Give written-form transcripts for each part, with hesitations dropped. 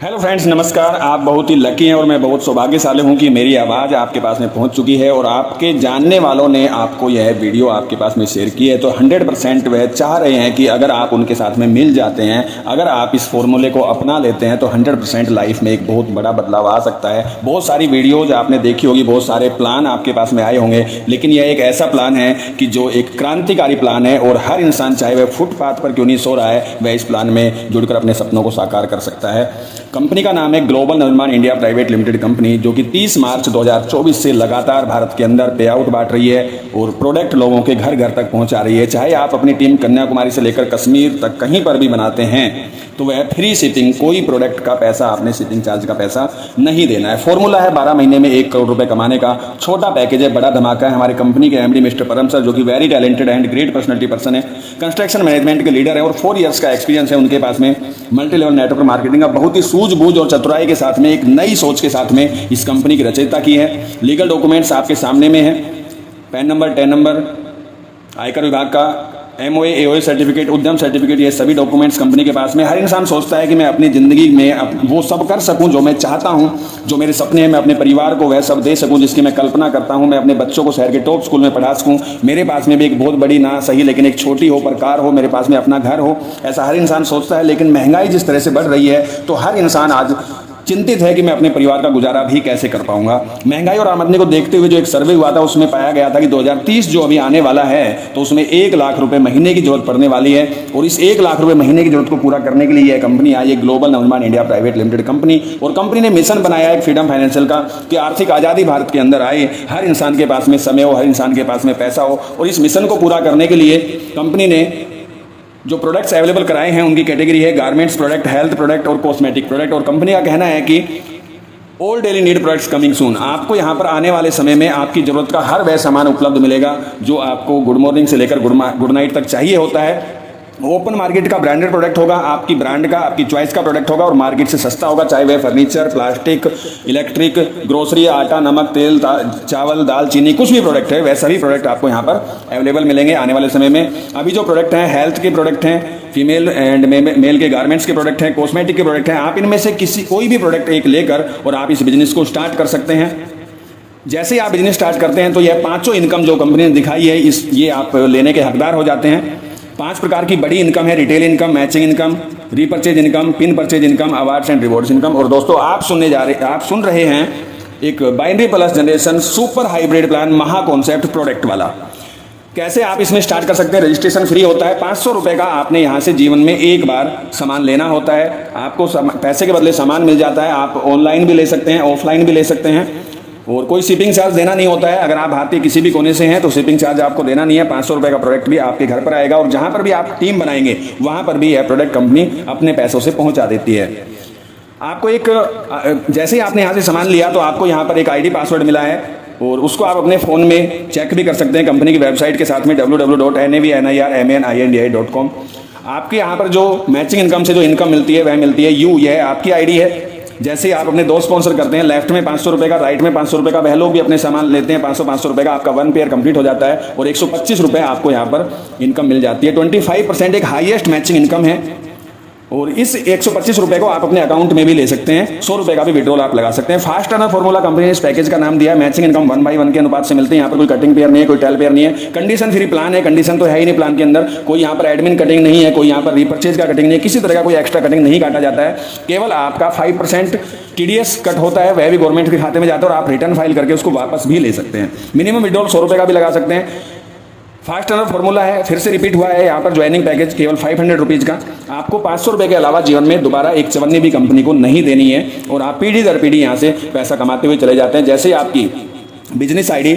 Hello friends, नमस्कार। आप बहुत ही लकी हैं और मैं बहुत सौभाग्यशाली हूं कि मेरी आवाज़ आपके पास में पहुंच चुकी है और आपके जानने वालों ने आपको यह वीडियो आपके पास में शेयर की है। तो 100% वह चाह रहे हैं कि अगर आप उनके साथ में मिल जाते हैं, अगर आप इस फॉर्मूले को अपना लेते हैं तो 100% लाइफ में एक बहुत बड़ा बदलाव आ सकता है। बहुत सारी वीडियोज़ आपने देखी होगी, बहुत सारे प्लान आपके पास में आए होंगे, लेकिन यह एक ऐसा प्लान है कि जो एक क्रांतिकारी प्लान है और हर इंसान, चाहे वह फुटपाथ पर क्यों नहीं सो रहा है, वह इस प्लान में जुड़कर अपने सपनों को साकार कर सकता है। कंपनी का नाम है global Navnirman India private limited company, जो कि 30 मार्च 2024 से लगातार भारत के अंदर पे आउट बांट रही है और प्रोडक्ट लोगों के घर घर तक पहुंचा रही है। चाहे आप अपनी टीम कन्याकुमारी से लेकर कश्मीर तक कहीं पर भी बनाते हैं तो वह फ्री शिपिंग, कोई प्रोडक्ट का पैसा, आपने शिपिंग चार्ज का पैसा नहीं देना है। फॉर्मूला है 12 महीने में 1 करोड़ रुपए कमाने का। छोटा पैकेज है, बड़ा धमाका है। हमारे कंपनी के एमडी मिस्टर परम सर, जो कि very talented and great personality person है, कंस्ट्रक्शन मैनेजमेंट के लीडर है और 4 ईयर्स का एक्सपीरियंस है उनके पास में। मल्टी लेवल नेटवर्क मार्केटिंग का बहुत ही सूझबूझ और चतुराई के साथ में, एक नई सोच के साथ में इस कंपनी की रचयिता की है। लीगल डॉक्यूमेंट्स आपके सामने में है, पैन नंबर, टैन नंबर, आयकर विभाग का MOA, AOA सर्टिफिकेट, उद्यम सर्टिफिकेट, ये सभी डॉक्यूमेंट्स कंपनी के पास में। हर इंसान सोचता है कि मैं अपनी ज़िंदगी में वो सब कर सकूं जो मैं चाहता हूं, जो मेरे सपने हैं, मैं अपने परिवार को वह सब दे सकूं जिसकी मैं कल्पना करता हूं, मैं अपने बच्चों को शहर के टॉप स्कूल में पढ़ा सकूं, मेरे पास में भी एक बहुत बड़ी, ना सही लेकिन एक छोटी हो पर कार हो, मेरे पास में अपना घर हो। ऐसा हर इंसान सोचता है, लेकिन महंगाई जिस तरह से बढ़ रही है तो हर इंसान आज चिंतित है कि मैं अपने परिवार का गुजारा भी कैसे कर पाऊंगा। महंगाई और आमदनी को देखते हुए जो एक सर्वे हुआ था, उसमें पाया गया था कि 2030 जो अभी आने वाला है तो उसमें 1 लाख रुपए महीने की जरूरत पड़ने वाली है। और इस 1 लाख रुपए महीने की जरूरत को पूरा करने के लिए यह कंपनी आई है, global Navnirman India private limited company. और कंपनी ने मिशन बनाया है फ्रीडम फाइनेंशियल का, कि आर्थिक आज़ादी भारत के अंदर आए, हर इंसान के पास में समय हो, हर इंसान के पास में पैसा हो। और इस मिशन को पूरा करने के लिए कंपनी ने जो प्रोडक्ट्स अवेलेबल कराए हैं उनकी कैटेगरी है गारमेंट्स प्रोडक्ट, हेल्थ प्रोडक्ट और कॉस्मेटिक प्रोडक्ट। और कंपनी का कहना है कि all daily need products coming soon. आपको यहाँ पर आने वाले समय में आपकी ज़रूरत का हर वह सामान उपलब्ध मिलेगा जो आपको गुड मॉर्निंग से लेकर गुड नाइट तक चाहिए होता है। ओपन मार्केट का ब्रांडेड प्रोडक्ट होगा, आपकी ब्रांड का, आपकी चॉइस का प्रोडक्ट होगा और मार्केट से सस्ता होगा, चाहे वह फर्नीचर, प्लास्टिक, इलेक्ट्रिक, ग्रोसरी, आटा, नमक, तेल, चावल, दाल, चीनी, कुछ भी प्रोडक्ट है वह सभी प्रोडक्ट आपको यहाँ पर अवेलेबल मिलेंगे आने वाले समय में। अभी जो प्रोडक्ट हैं, हेल्थ के प्रोडक्ट हैं, फीमेल एंड मेल के गारमेंट्स के प्रोडक्ट हैं, कॉस्मेटिक के प्रोडक्ट हैं। आप इनमें से कोई भी प्रोडक्ट एक लेकर और आप इस बिजनेस को स्टार्ट कर सकते हैं। जैसे ही आप बिजनेस स्टार्ट करते हैं तो यह 5 इनकम जो कंपनी ने दिखाई है, ये आप लेने के हकदार हो जाते हैं। 5 प्रकार की बड़ी इनकम है: retail income, matching income, repurchase income, pin purchase income, awards and rewards income. और दोस्तों, आप सुन रहे हैं एक binary plus generation super hybrid plan, महा कॉन्सेप्ट प्रोडक्ट वाला। कैसे आप इसमें स्टार्ट कर सकते हैं? रजिस्ट्रेशन फ्री होता है। 500 रुपये का आपने यहाँ से जीवन में एक बार सामान लेना होता है, आपको पैसे के बदले सामान मिल जाता है। आप ऑनलाइन भी ले सकते हैं, ऑफलाइन भी ले सकते हैं और कोई शिपिंग चार्ज देना नहीं होता है। अगर आप भारत के किसी भी कोने से हैं तो शिपिंग चार्ज आपको देना नहीं है। 500 रुपये का प्रोडक्ट भी आपके घर पर आएगा और जहाँ पर भी आप टीम बनाएंगे वहाँ पर भी यह प्रोडक्ट कंपनी अपने पैसों से पहुँचा देती है। आपको जैसे ही आपने यहाँ से सामान लिया तो आपको यहाँ पर एक ID पासवर्ड मिला है और उसको आप अपने फ़ोन में चेक भी कर सकते हैं कंपनी की वेबसाइट के साथ में www.navnirmani.com। आपके यहाँ पर जो मैचिंग इनकम से जो इनकम मिलती है वह मिलती है यह आपकी ID है। जैसे ही आप अपने दोस्त स्पॉन्सर करते हैं, लेफ्ट में 500 रुपये का, राइट में 500 रुपये का, वह लोग भी अपने सामान लेते हैं। 500 रुपये का आपका 1 पेयर कंप्लीट हो जाता है और 125 रुपये आपको यहाँ पर इनकम मिल जाती है। 25% एक हाईएस्ट मैचिंग इनकम है और इस 125 रुपये को आप अपने अकाउंट में भी ले सकते हैं। 100 रुपये का भी विड्रॉल आप लगा सकते हैं। फास्ट अर्नर फॉर्मूला कंपनी ने इस पैकेज का नाम दिया। मैचिंग इनकम 1/1 के अनुपात से मिलते हैं। यहाँ पर कोई कटिंग पेयर नहीं है, कोई टेल पेयर नहीं है। कंडीशन फ्री प्लान है, कंडीशन तो है ही नहीं प्लान के अंदर। कोई यहाँ पर एडमिन कटिंग नहीं है, कोई यहाँ पर रीपरचेज का कटिंग नहीं है, किसी तरह का कोई एक्स्ट्रा कटिंग नहीं काटा जाता है। केवल आपका 5% TDS कट होता है, वह भी गवर्नमेंट के खाते में जाता है और आप रिटर्न फाइल करके उसको वापस भी ले सकते हैं। मिनिमम विड्रॉल 100 रुपये का भी लगा सकते हैं। फास्ट अर्नर फॉर्मूला है, फिर से रिपीट हुआ है यहाँ पर। ज्वाइनिंग पैकेज केवल 500 रुपीज़ का। आपको 500 रुपये के अलावा जीवन में दोबारा एक चवन्नी भी कंपनी को नहीं देनी है और आप पीढ़ी दर पीढ़ी यहाँ से पैसा कमाते हुए चले जाते हैं। जैसे ही आपकी बिजनेस ID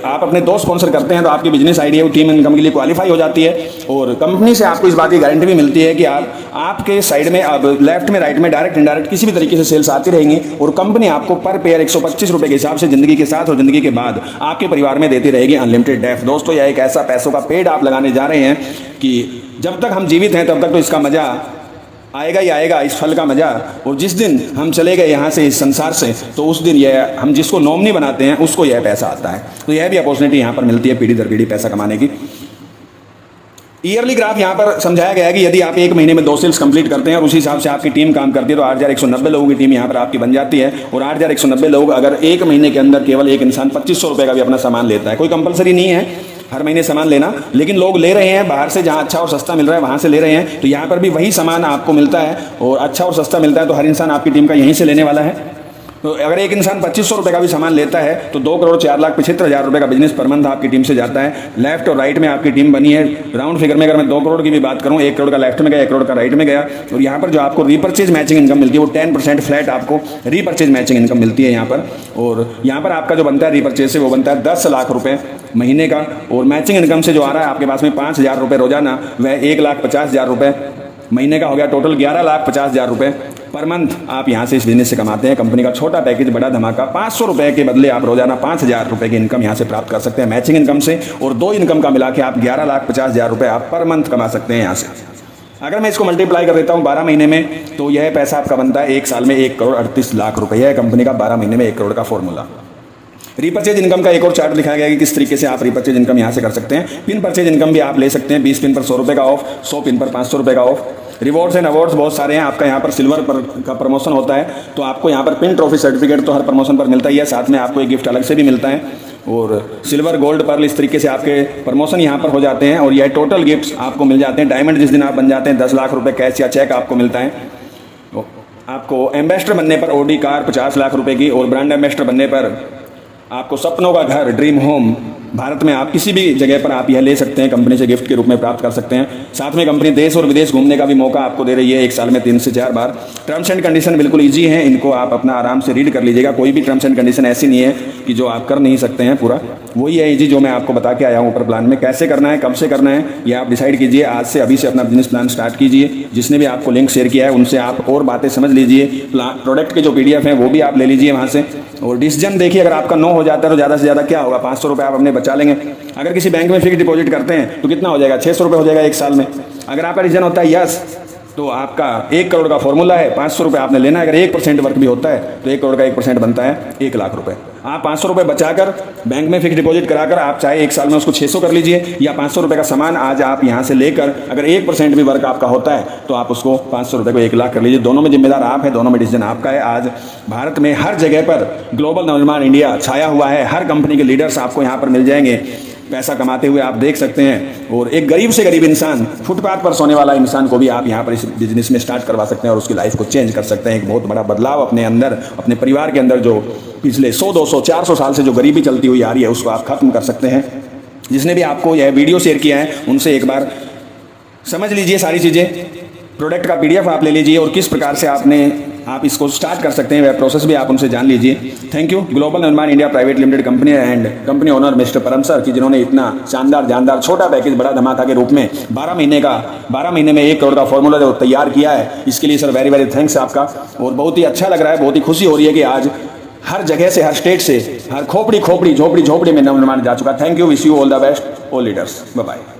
आप अपने दोस्त स्पॉन्सर करते हैं तो आपकी बिजनेस ID है वो टीम इनकम के लिए क्वालिफाई हो जाती है और कंपनी से आपको इस बात की गारंटी भी मिलती है कि आपके साइड में, अब लेफ्ट में, राइट में, डायरेक्ट इनडायरेक्ट किसी भी तरीके से सेल्स आती रहेंगी और कंपनी आपको पर पेयर 125 रुपये के हिसाब से ज़िंदगी के साथ और ज़िंदगी के बाद आपके परिवार में देती रहेगी अनलिमिटेड डेफ। दोस्तों, यह एक ऐसा पैसों का पेड़ आप लगाने जा रहे हैं कि जब तक हम जीवित हैं तब तक तो इसका मज़ा आएगा ही आएगा, इस फल का मजा। और जिस दिन हम चले गए यहाँ से, इस संसार से, तो उस दिन यह हम जिसको नॉमिनी बनाते हैं उसको यह पैसा आता है। तो यह भी अपॉर्चुनिटी यहाँ पर मिलती है पीढ़ी दर पीढ़ी पैसा कमाने की। ईयरली ग्राफ यहाँ पर समझाया गया है कि यदि आप एक महीने में 2 सेल्स कंप्लीट करते हैं और उसी हिसाब से आपकी टीम काम करती है तो 8,190 लोगों की टीम यहाँ पर आपकी बन जाती है। और 8,190 लोग अगर एक महीने के अंदर केवल एक इंसान 2,500 रुपये का भी अपना सामान लेता है, कोई कंपलसरी नहीं है हर महीने सामान लेना, लेकिन लोग ले रहे हैं बाहर से, जहाँ अच्छा और सस्ता मिल रहा है वहाँ से ले रहे हैं, तो यहाँ पर भी वही सामान आपको मिलता है और अच्छा और सस्ता मिलता है, तो हर इंसान आपकी टीम का यहीं से लेने वाला है। तो अगर एक इंसान 2,500 रुपये का भी सामान लेता है तो 2,04,75,000 रुपये का बिजनेस पर मंथ आपकी टीम से जाता है। लेफ्ट और राइट में आपकी टीम बनी है। राउंड फिगर में अगर मैं 2 करोड़ की भी बात करूं, 1 करोड़ का लेफ्ट में गया, 1 करोड़ का राइट में गया, और यहाँ पर जो आपको रीपर्चेज मैचिंग इनकम मिलती है वो 10% फ्लैट आपको रीपर्चेज मैचिंग इनकम मिलती है यहाँ पर। और यहाँ पर आपका जो बनता है रीपर्चेज से वो बनता है 10 लाख रुपये महीने का, और मैचिंग इनकम से जो आ रहा है आपके पास में 5,000 रुपये रोजाना, वह 1,50,000 रुपये महीने का हो गया। टोटल 11,50,000 रुपये पर मंथ आप यहाँ से इस बिजनेस से कमाते हैं। कंपनी का छोटा पैकेज बड़ा धमाका, 500 रुपये के बदले आप रोजाना 5,000 रुपये की इनकम यहाँ से प्राप्त कर सकते हैं मैचिंग इनकम से, और 2 इनकम का मिला के आप 11,50,000 रुपये आप पर मंथ कमा सकते हैं यहाँ से। अगर मैं इसको मल्टीप्लाई कर देता हूँ 12 महीने में, तो यह पैसा आपका बनता है 1 साल में 1,38,00,000 रुपये। है कंपनी का 12 महीने में 1 करोड़ का फॉर्मूला। रीपर्चेज इनकम का एक और चार्ट दिखाया गया है कि किस तरीके से आप रीपर्चेज इनकम यहाँ से कर सकते हैं। पिन परचेज इनकम भी आप ले सकते हैं, 20 पिन पर 100 रुपये का ऑफ, 100 पिन पर 500 रुपये का ऑफ। रिवॉर्ड्स एंड अवार्ड्स बहुत सारे हैं। आपका यहाँ पर सिल्वर पर का प्रमोशन होता है तो आपको यहाँ पर पिन ट्रॉफी सर्टिफिकेट तो हर प्रमोशन पर मिलता ही है, साथ में आपको एक गिफ्ट अलग से भी मिलता है। और सिल्वर गोल्ड पर्ल इस तरीके से आपके प्रमोशन यहाँ पर हो जाते हैं, और यह टोटल गिफ्ट्स आपको मिल जाते हैं। डायमंड जिस दिन आप बन जाते हैं 10 लाख रुपये कैश या चेक आपको मिलता है। आपको एम्बेसडर बनने पर ऑडी कार 50 लाख रुपये की, और ब्रांड एम्बेसडर बनने पर आपको सपनों का घर ड्रीम होम भारत में आप किसी भी जगह पर आप यह ले सकते हैं, कंपनी से गिफ्ट के रूप में प्राप्त कर सकते हैं। साथ में कंपनी देश और विदेश घूमने का भी मौका आपको दे रही है 1 साल में 3 से 4 बार। टर्म्स एंड कंडीशन बिल्कुल इजी हैं, इनको आप अपना आराम से रीड कर लीजिएगा। कोई भी टर्म्स एंड कंडीशन ऐसी नहीं है कि जो आप कर नहीं सकते हैं, पूरा वही है इजी जो मैं आपको बता के आया हूँ ऊपर प्लान में। कैसे करना है, कब से करना है, ये आप डिसाइड कीजिए। आज से अभी से अपना बिजनेस प्लान स्टार्ट कीजिए। जिसने भी आपको लिंक शेयर किया है उनसे आप और बातें समझ लीजिए। प्रोडक्ट के जो PDF हैं वो भी आप ले लीजिए वहाँ से, और डिसीजन देखिए। अगर आपका नो हो जाता है तो ज़्यादा से ज़्यादा क्या होगा, 500 रुपये आप अपने बचा लेंगे। अगर किसी बैंक में फिक्स डिपॉजिट करते हैं तो कितना हो जाएगा, 600 रुपये हो जाएगा 1 साल में। अगर आपका डिसीजन होता है यस, तो आपका 1 करोड़ का फॉर्मूला है, 500 रुपये आपने लेना है। अगर 1% वर्क भी होता है तो 1 करोड़ का 1% बनता है 1 लाख रुपये। आप 500 रुपये बचाकर बैंक में फिक्स डिपॉजिट कराकर आप चाहे 1 साल में उसको 600 कर लीजिए, या 500 रुपये का सामान आज आप यहाँ से लेकर अगर 1% भी वर्क आपका होता है तो आप उसको 500 रुपये को 1 लाख कर लीजिए। दोनों में जिम्मेदार आप है, दोनों में डिसीजन आपका है। आज भारत में हर जगह पर ग्लोबल नवनिर्माण इंडिया छाया हुआ है। हर कंपनी के लीडर्स आपको यहाँ पर मिल जाएंगे पैसा कमाते हुए, आप देख सकते हैं। और एक गरीब से गरीब इंसान, फुटपाथ पर सोने वाला इंसान को भी आप यहाँ पर इस बिजनेस में स्टार्ट करवा सकते हैं और उसकी लाइफ को चेंज कर सकते हैं। एक बहुत बड़ा बदलाव अपने अंदर, अपने परिवार के अंदर जो पिछले 100, 200, 400 साल से जो गरीबी चलती हुई आ रही है उसको आप खत्म कर सकते हैं। जिसने भी आपको यह वीडियो शेयर किया है उनसे एक बार समझ लीजिए सारी चीज़ें। प्रोडक्ट का PDF आप ले लीजिए और किस प्रकार से आप इसको स्टार्ट कर सकते हैं वह प्रोसेस भी आप उनसे जान लीजिए। थैंक यू ग्लोबल निर्माण India private limited company and company owner mister परम सर की, जिन्होंने इतना शानदार जानदार छोटा पैकेज बड़ा धमाका के रूप में 12 महीने में 1 करोड़ का फॉर्मूला जो तैयार किया है, इसके लिए सर वेरी वेरी थैंक्स आपका। और बहुत ही अच्छा लग रहा है, बहुत ही खुशी हो रही है कि आज हर जगह से, हर स्टेट से, हर खोपड़ी झोपड़ी में नवनिर्माण जा चुका। Thank you, wish you all the best, all leaders, bye bye.